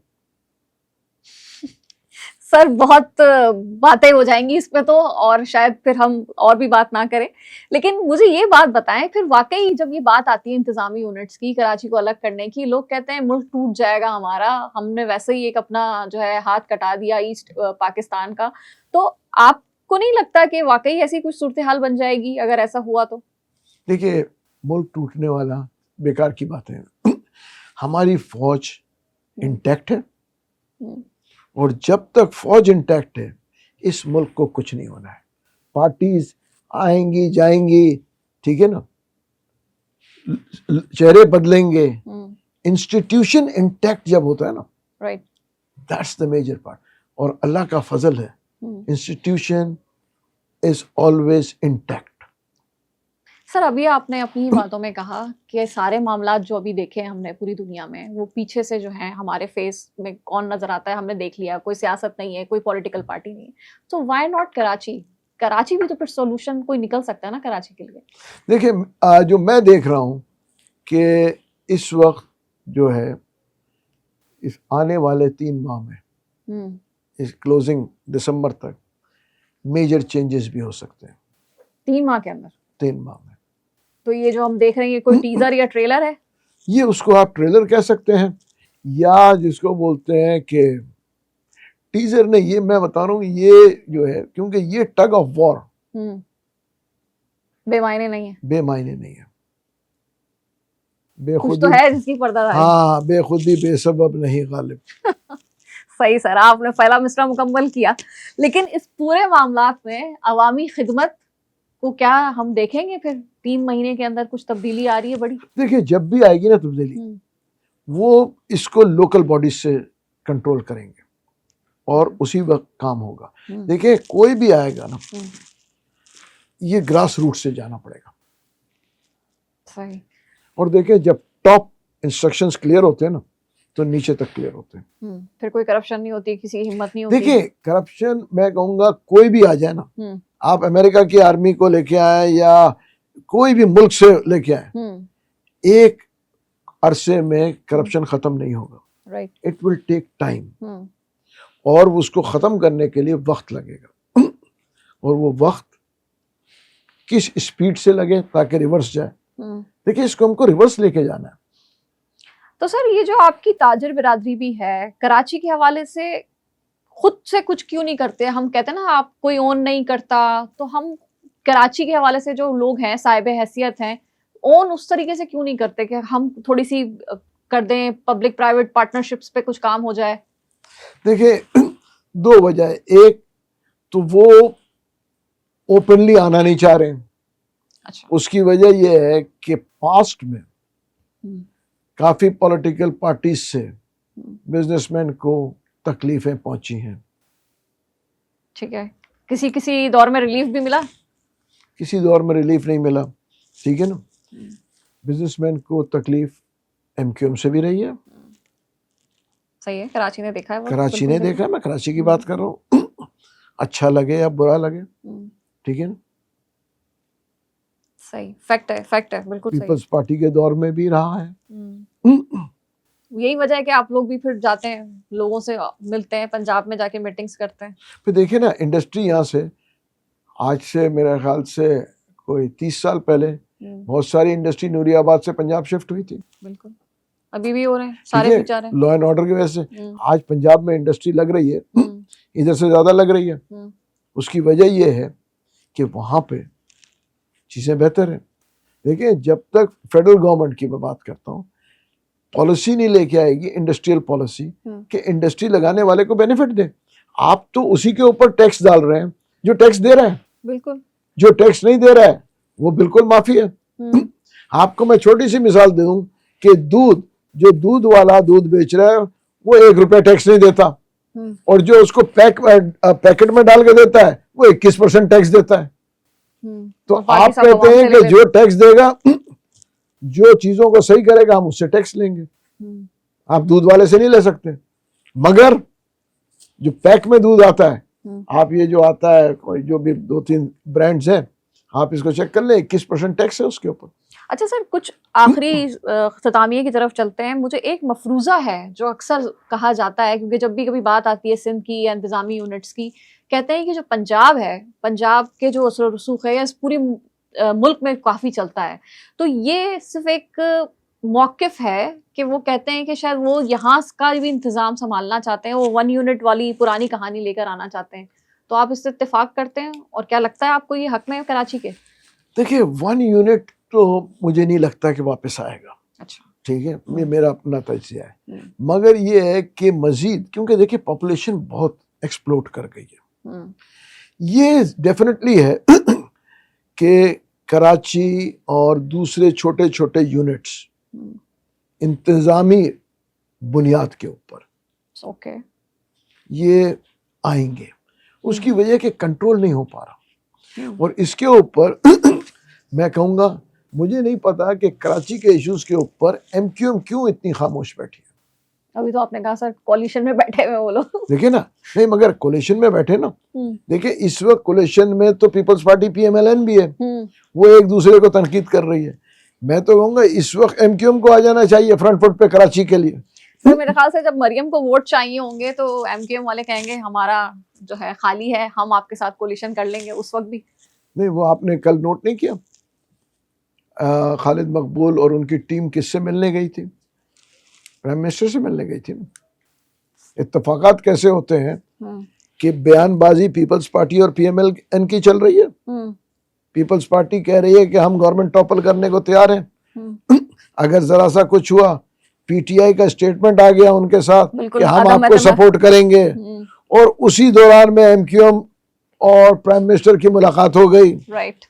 सर बहुत बातें हो जाएंगी इस पे तो, और शायद फिर हम और भी बात ना करें, लेकिन मुझे ये बात बताएं, फिर वाकई जब ये बात आती है इंतजामी यूनिट्स की, कराची को अलग करने की, लोग कहते हैं मुल्क टूट जाएगा हमारा, हमने वैसे ही एक अपना जो है हाथ कटा दिया ईस्ट पाकिस्तान का, तो आपको नहीं लगता कि वाकई ऐसी कुछ सूरत हाल बन जाएगी अगर ऐसा हुआ तो? देखिए, मुल्क टूटने वाला बेकार की बात है। हमारी फौज इंटैक्ट है, और जब तक फौज इंटैक्ट है, इस मुल्क को कुछ नहीं होना है। पार्टीज आएंगी जाएंगी, ठीक है ना, चेहरे बदलेंगे, इंस्टीट्यूशन इंटैक्ट जब होता है ना, right, that's the major part. और अल्लाह का फजल है, institution is always intact. Sir अभी आपने अपनी बातों में कहा कि सारे मामलात जो अभी देखे हैं हमने पूरी दुनिया में, वो पीछे से जो है हमारे फेस में कौन नजर आता है हमने देख लिया, कोई सियासत नहीं है, कोई पॉलिटिकल पार्टी नहीं है, तो व्हाई नॉट कराची? कराची भी तो फिर सॉल्यूशन कोई निकल सकता है ना कराची के लिए। देखिए, जो मैं देख रहा हूँ कि इस वक्त जो है, इस आने वाले 3 माह में, इस क्लोजिंग दिसंबर तक मेजर चेंजेस भी हो सकते हैं। 3 माह के अंदर? 3 माह में। तो ये जो हम देख रहे हैं, ये कोई टीजर या ट्रेलर है? ये उसको आप ट्रेलर कह सकते हैं, या जिसको बोलते हैं कि टीजर नहीं, ये मैं बता रहा हूँ, ये जो है, क्योंकि ये टग ऑफ वॉर बेमायने नहीं है, बेमायने नहीं है, कुछ तो है जिसकी पर्दा है। हाँ, बेखुदी बेसबब नहीं गालिब। सही सर, आपने पहला मिसरा मुकम्मल किया। लेकिन इस पूरे मामलात में अवामी खिदमत को क्या हम देखेंगे फिर 3 महीने के अंदर कुछ तब्दीली आ रही है बड़ी? देखिए, जब भी आएगी ना तब्दीली, वो इसको लोकल बॉडीज से कंट्रोल करेंगे और उसी वक्त काम होगा। देखिए, कोई भी आएगा ना, ये ग्रास रूट से जाना पड़ेगा। सही। और देखिए, जब टॉप इंस्ट्रक्शंस क्लियर होते हैं ना, तो नीचे तक क्लियर होते हैं। फिर कोई करप्शन नहीं होती, किसी की हिम्मत नहीं होती। देखिए, करप्शन मैं कहूंगा कोई भी आ जाए ना, आप अमेरिका की आर्मी को लेके आए या कोई भी मुल्क से लेके आए, एक अरसे में करप्शन खत्म नहीं होगा। Right, it will take time, और उसको खत्म करने के लिए वक्त लगेगा। और वो वक्त किस स्पीड से लगे ताकि रिवर्स जाए। देखिए, इसको हमको रिवर्स लेके जाना है। तो सर, ये जो आपकी ताजर बिरादरी भी है, कराची के हवाले से खुद से कुछ क्यों नहीं करते? हम कहते हैं ना, आप कोई ओन नहीं करता, तो हम कराची के हवाले से जो लोग हैं साहिब हैसियत हैं, ओन उस तरीके से क्यों नहीं करते कि हम थोड़ी सी कर दें, पब्लिक प्राइवेट पार्टनरशिप्स पे कुछ काम हो जाए? देखिए, दो वजह है। एक तो वो ओपनली आना नहीं चाह रहे हैं। अच्छा। उसकी वजह यह है कि पास्ट में काफी पॉलिटिकल पार्टीज से बिजनेसमैन को तकलीफें पहुंची हैं। ठीक है, किसी किसी दौर में रिलीफ भी मिला? किसी दौर में रिलीफ नहीं मिला, ठीक है ना। बिजनेसमैन को तकलीफ एमक्यूएम से भी रही है। सही है, कराची ने देखा है वो। कराची ने देखा है, मैं कराची की बात कर रहा हूँ। अच्छा लगे या बुरा लगे, ठीक है ना। सही, फैक्ट है, बिल्कुल सही। पीपल्स पार्टी के दौर में भी रहा है। यही वजह है कि आप लोग भी फिर जाते हैं, लोगों से मिलते हैं, पंजाब में जाके मीटिंग्स करते हैं। फिर देखिए ना, इंडस्ट्री यहाँ से आज से मेरे ख्याल से कोई 30 साल पहले बहुत सारी इंडस्ट्री नूरियाबाद से पंजाब शिफ्ट हुई थी। बिल्कुल, अभी भी हो रहे हैं, सारे विचार हैं। लॉ एंड ऑर्डर की वजह से आज पंजाब में इंडस्ट्री लग रही है, इधर से ज्यादा लग रही है। उसकी वजह यह है कि वहां पे चीजें बेहतर है। देखिए, जब तक फेडरल गवर्नमेंट की मैं बात करता हूँ, पॉलिसी नहीं लेके आएगी इंडस्ट्रियल पॉलिसी कि इंडस्ट्री लगाने वाले को बेनिफिट दे, आप तो उसी के ऊपर टैक्स डाल रहे हैं जो टैक्स दे रहा है। बिल्कुल। जो टैक्स नहीं दे रहा है वो बिल्कुल माफी है। आपको मैं छोटी सी मिसाल दे दूं कि जो दूध वाला दूध बेच रहा है वो 1 रुपया टैक्स नहीं देता, और जो उसको पैकेट में डाल के देता है वो 21% टैक्स देता है। तो आप कहते हैं कि जो टैक्स देगा, जो चीजों को सही करेगा, हम उससे टैक्स लेंगे। आप दूध वाले से नहीं ले सकते। मगर जो पैक में दूध आता है, आप ये जो आता है कोई जो भी 2-3 ब्रांड्स हैं, आप इसको चेक कर ले, 21% टैक्स है उसके ऊपर। अच्छा सर, कुछ आखिरी ख्तामिये की तरफ चलते हैं। मुझे एक मफरूज़ा है जो अक्सर कहा जाता है, क्योंकि जब भी कभी बात आती है सिंध की या इंतज़ामी यूनिट्स की, कहते हैं कि जो पंजाब है, पंजाब के जो असर रसूख है, या इस पूरी मुल्क में काफ़ी चलता है। तो ये सिर्फ एक मौक़िफ़ है कि वो कहते हैं कि शायद वो यहाँ का भी इंतज़ाम संभालना चाहते हैं, वो 1 यूनिट वाली पुरानी कहानी लेकर आना चाहते हैं। तो आप इससे इत्तेफाक करते हैं, और क्या लगता है आपको ये हक में है कराची के? देखिए, 1 यूनिट तो मुझे नहीं लगता कि वापस आएगा। अच्छा, ठीक है, ये मेरा अपना तजिया है। मगर ये है कि मजीद, क्योंकि देखिए पॉपुलेशन बहुत एक्सप्लोड कर गई है, ये डेफिनेटली है कि कराची और दूसरे छोटे छोटे यूनिट्स इंतजामी बुनियाद के ऊपर ओके ये आएंगे। उसकी वजह कि कंट्रोल नहीं हो पा रहा, और इसके ऊपर मैं कहूँगा, मुझे नहीं पता कि कराची के इश्यूज के ऊपर एमक्यूएम क्यों इतनी खामोश बैठी है। अभी तो आपने कहा सर कोलिशन में बैठे हुए वो लोग। देखिए ना, नहीं मगर कोलिशन में बैठे ना, देखिए इस वक्त कोलिशन में तो पीपल्स पार्टी PMLN भी है, वो एक दूसरे को तनकीद कर रही है। मैं तो कहूँगा इस वक्त एमक्यूएम को आ जाना चाहिए फ्रंट फुट पे कराची के लिए। तो मेरे ख्याल से जब मरियम को वोट चाहिए होंगे तो एमक्यूएम वाले कहेंगे हमारा जो है खाली है, हम आपके साथ कोलिशन कर लेंगे। उस वक्त भी नहीं, वो आपने कल नोट नहीं किया, खालिद मकबूल और उनकी टीम किससे मिलने गई थी? प्राइम मिनिस्टर से मिलने गई थी ना। इत्तफाकात कैसे होते हैं कि बयानबाजी पीपल्स पार्टी और PMLN की चल रही है। पीपल्स पार्टी कह रही है कि हम गवर्नमेंट टॉपल करने को तैयार हैं। अगर जरा सा कुछ हुआ, PTI का स्टेटमेंट आ गया उनके साथ कि हम आपको सपोर्ट करेंगे, और उसी दौरान में MQM और प्राइम मिनिस्टर की मुलाकात हो गई। राइट,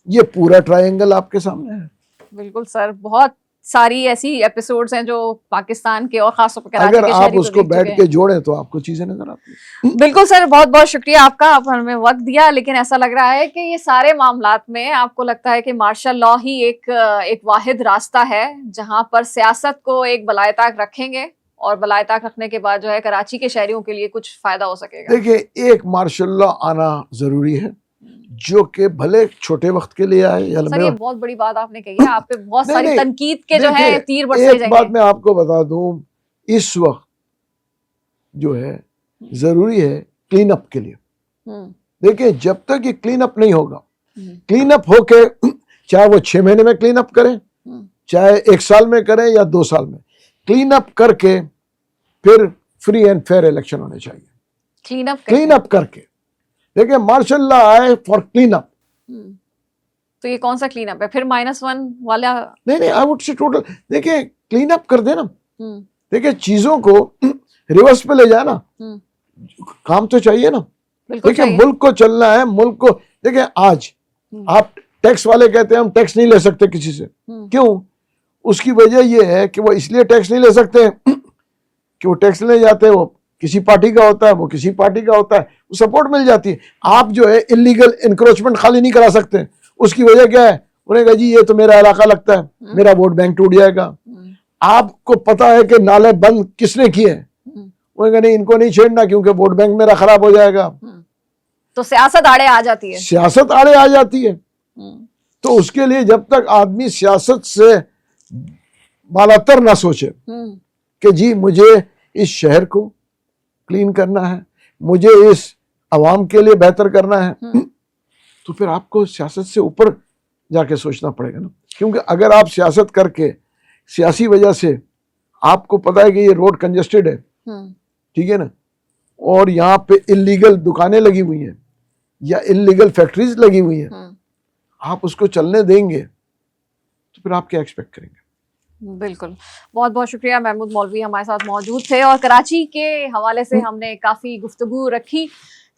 ये पूरा ट्रायंगल आपके सामने है। बिल्कुल सर, बहुत सारी ऐसी एपिसोड्स हैं जो पाकिस्तान के और खासतौर पर कराची अगर के आप उसको बैठ के जोड़ें तो आपको चीजें नजर आती हैं। बिल्कुल सर, बहुत बहुत शुक्रिया आपका, आप हमें वक्त दिया। लेकिन ऐसा लग रहा है कि ये सारे मामलात में आपको लगता है कि मार्शल लॉ ही एक वाहिद रास्ता है जहां पर सियासत को एक बलाए ताक रखेंगे, और बलाए ताक रखने के बाद जो है कराची के शहरियों के लिए कुछ फायदा हो सकेगा। देखिए, एक मार्शल लॉ आना जरूरी है, जो कि भले छोटे वक्त के लिए आए या सर, ये बहुत बड़ी बात आपने कही है। आप पे बहुत सारी तनकीद के जो है तीर बरसे जाएंगे। एक बात मैं आपको बता दूं, इस वक्त जो है जरूरी है क्लीन अप के लिए। देखिए, जब तक ये क्लीन अप नहीं होगा, क्लीन अप होके चाहे वो 6 महीने में क्लीन अप करें, चाहे 1 साल में करें या 2 साल में, क्लीन अप करके फिर फ्री एंड फेयर इलेक्शन होने चाहिए। क्लीन अप करके। देखिए मार्शल लॉ आए फॉर क्लीन अप। तो ये कौन सा क्लीन अप है फिर? -1 वाला? नहीं, आई वुड से टोटल। देखिए क्लीन अप कर देना। हम्म, देखिए चीजों को रिवर्स पे ले जाए ना, काम तो चाहिए ना। बिल्कुल देखिए चाहिए। मुल्क को चलना है, मुल्क को। देखिए आज आप टैक्स वाले कहते हैं हम टैक्स नहीं ले सकते किसी से, क्यों? उसकी वजह यह है कि वो इसलिए टैक्स नहीं ले सकते हैं कि वो टैक्स ले जाते हैं, वो किसी पार्टी का होता है, वो किसी पार्टी का होता है, वो सपोर्ट मिल जाती है। आप जो है इलीगल इंक्रोचमेंट खाली नहीं करा सकते। उसकी वजह क्या है? उन्हें कहा जी ये तो मेरा इलाका लगता है, मेरा वोट बैंक टूट जाएगा। आपको पता है कि नाले बंद किसने किए हैं, उन्हें कहा नहीं इनको नहीं छेड़ना क्योंकि वोट बैंक मेरा खराब हो जाएगा। तो सियासत आड़े आ जाती है। सियासत आड़े आ जाती है। तो उसके लिए जब तक आदमी सियासत से बालातर ना सोचे कि जी मुझे इस शहर को क्लीन करना है, मुझे इस अवाम के लिए बेहतर करना है, तो फिर आपको सियासत से ऊपर जाके सोचना पड़ेगा ना। क्योंकि अगर आप सियासत करके सियासी वजह से आपको पता है कि ये रोड कंजेस्टेड है, ठीक है ना, और यहाँ पे इलीगल दुकानें लगी हुई हैं या इलीगल फैक्ट्रीज लगी हुई हैं, आप उसको चलने देंगे तो फिर आप क्या एक्सपेक्ट करेंगे? बिल्कुल। बहुत बहुत शुक्रिया, महमूद मौलवी हमारे साथ मौजूद थे और कराची के हवाले से हमने काफ़ी गुफ्तगू रखी।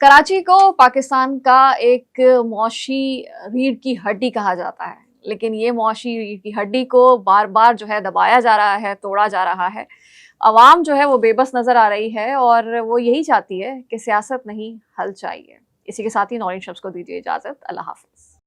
कराची को पाकिस्तान का एक मौशी रीढ़ की हड्डी कहा जाता है, लेकिन ये मौशी रीढ़ की हड्डी को बार बार जो है दबाया जा रहा है, तोड़ा जा रहा है। अवाम जो है वो बेबस नज़र आ रही है और वो यही चाहती है कि सियासत नहीं, हल चाहिए। इसी के साथ ही नौरीन शम्स को दीजिए इजाज़त। अल्लाह हाफ़िज़।